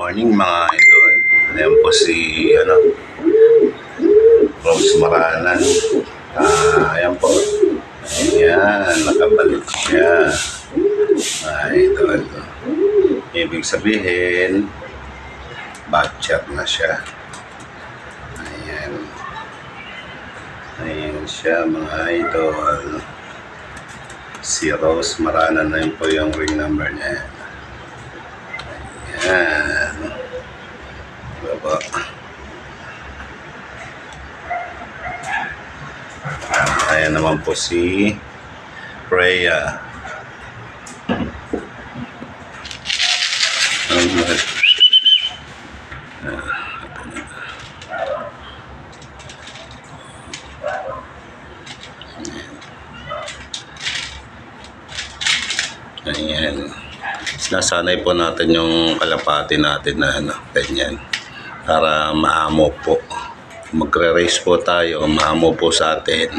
Morning mga idol. Ayan po si Rose Maranan. Ayan po. Ayan, nakabalik siya. Idol. Ibig sabihin, batchat na siya. Ayan. Ayan siya mga idol. Si Rose Maranan na yun po yung ring number niya. Ayan. Baba. Ayan naman po si Rhea. Ayan. Nasanay po natin yung kalapati natin na ganyan. Para maamo po. Magre-race po tayo, maamo po sa atin.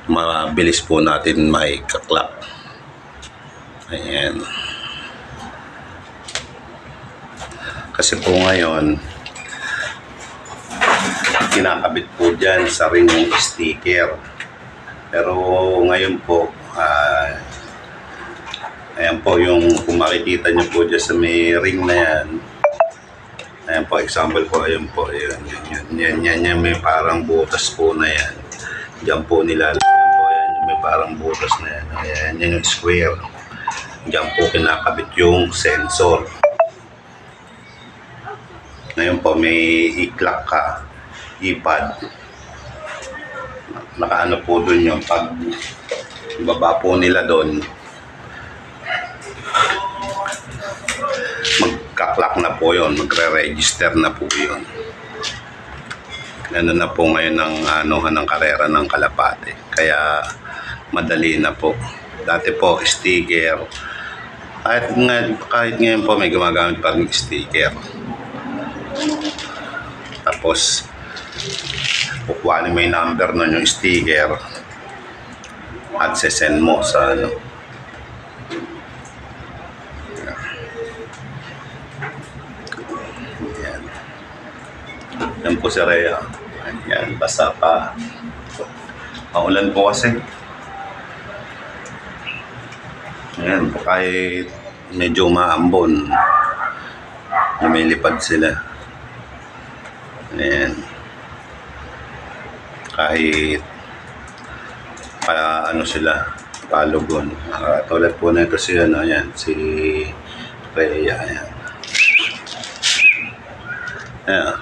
Mabilis po natin may kaklap. Ayan. Kasi po ngayon, kinakabit po dyan sa ring ng sticker. Pero ngayon po, ayan po yung kung makikita nyo po dyan sa may ring na yan. Ayan po, example po, ayan po, yan, may parang butas po na yan. Diyan po nilalagyan po, ayan yung may parang butas na yan. Ayan, yan yung square. Diyan po kinakabit yung sensor. Ngayon po, may i-clock ka, i-pad. Nakaano po dun yung pag baba po nila doon, magka-clock na po yun, magre-register na po yun. Ano na po ngayon ng karera ng kalapate. Kaya madali na po. Dati po sticker. Kahit ngayon po may gumagamit pa rin sticker. Tapos kukuhanin mo yung number nun yung sticker at sesend mo sa Ayan. Yan po si Rhea. Ayan, basa pa. Paulan po kasi. Ayan, kahit medyo maambon, lumilipad sila. Ayan. Kahit sila, palugon. Tulad po na ito si ayan, si Rhea. Ayan. Ayan.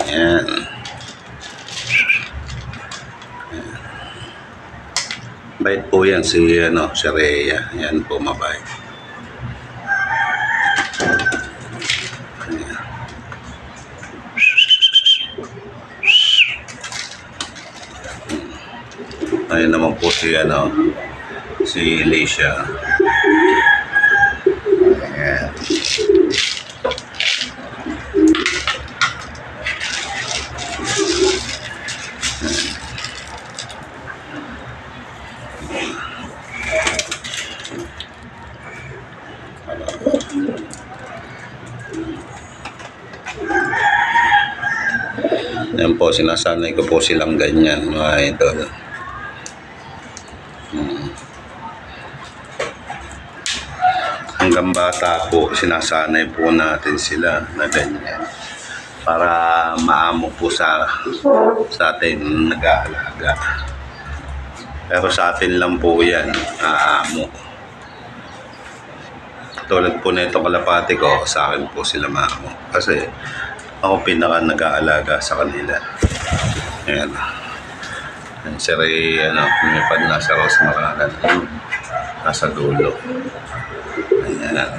Ayan. Bait po yan si Rhea. Ayan po, mabait. Ayan naman po si si Alicia. Ayan. Ayan po, sinasanay ko po silang ganyan, mga idol. Hanggang bata po, sinasanay po natin sila na ganyan. Para maamo po sa atin nag-aalaga. Pero sa atin lang po yan, aamo. Tulad po na ito kalapati ko, sa akin po sila maamo. Kasi ako pinaka nag-aalaga sa kanila. Ayan. Si Rhea, lumipad na sa Rose Maranan. Nasa dulo. Ayan.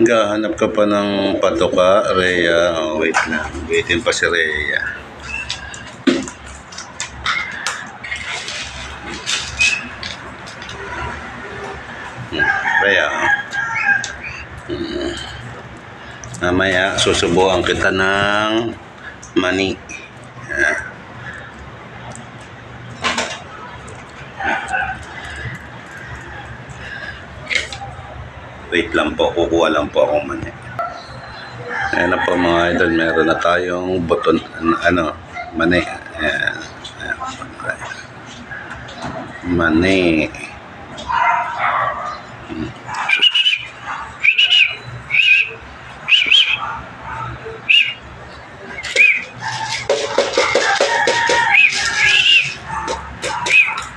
Gahanap ka pa ng patoka, Rhea. Oh, wait na. Waitin pa si Rhea. Rhea. Mamaya susubukan kita ng mani. Yan. Wait lang po, kukuha lang po akong mani. Ayan na po mga idol, meron na tayong buton, mani. Ayan. Ayan. Mani.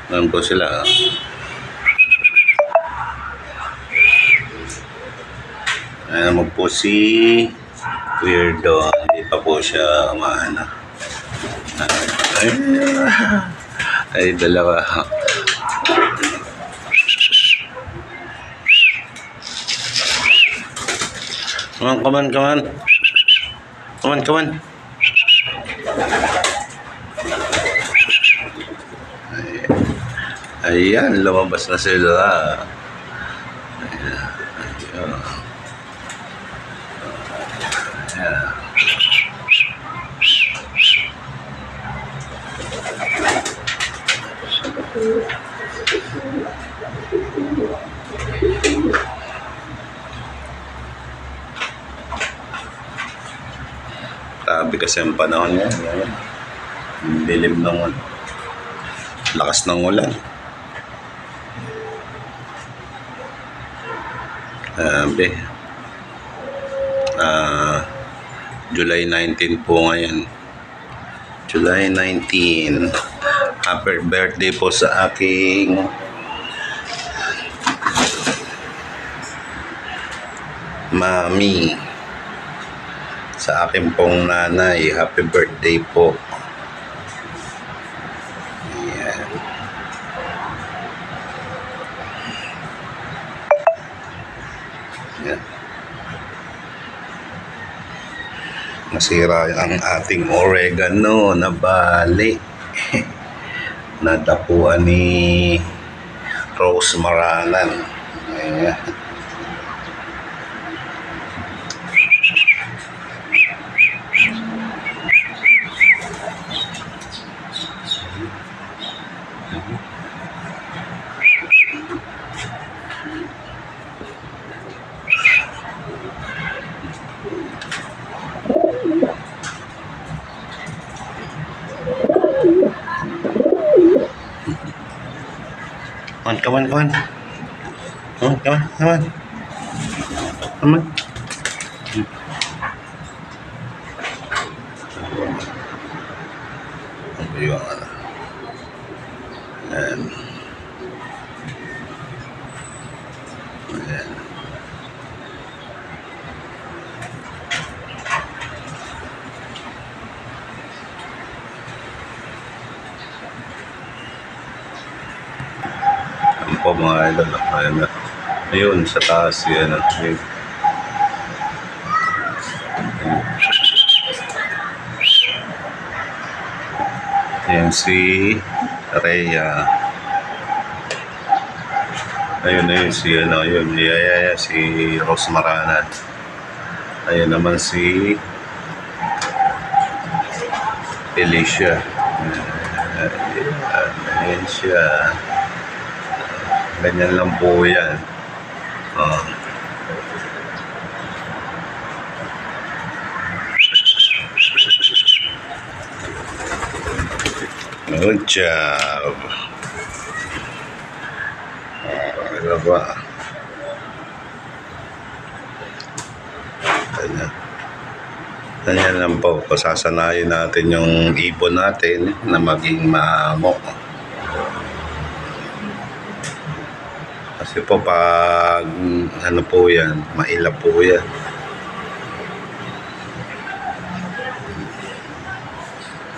Ayan po sila. Ayan naman po si Weirdo. Hindi pa po siya umaano. Ay, dalawa. Come on. Ayan, lumabas na sila. Ayan. Grabe kasi ang panahon yan. Ang dilim ng lakas ng ulan. Grabe. July 19 po ngayon. July 19. Happy birthday po sa aking mami. Sa akin pong nanay, happy birthday po. Ayan. Ayan. Nasira ang ating oregano na bali. Nadapuan ni Rose Maranan. Ayan. Come on. Ayan. Po mga idol, ayan na. Ayun, sa taas yan. Ayan si Rhea. Ayun si si Rose Maranan. Ayun naman si Felicia. Ayan siya. Ganyan lang po yan. Good job. Ano ba? Ganyan lang po. Pasasanayin natin yung ibon natin na maging maamo. Kasi po pag ano po yan, mailap po yan.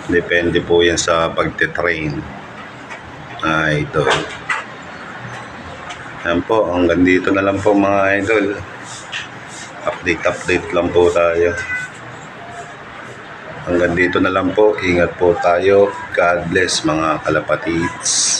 Depende po yan sa pagtitrain. Ito. Yan po, hanggang dito na lang po mga idol. Update lang po tayo. Hanggang dito na lang po. Ingat po tayo. God bless mga kalapatids.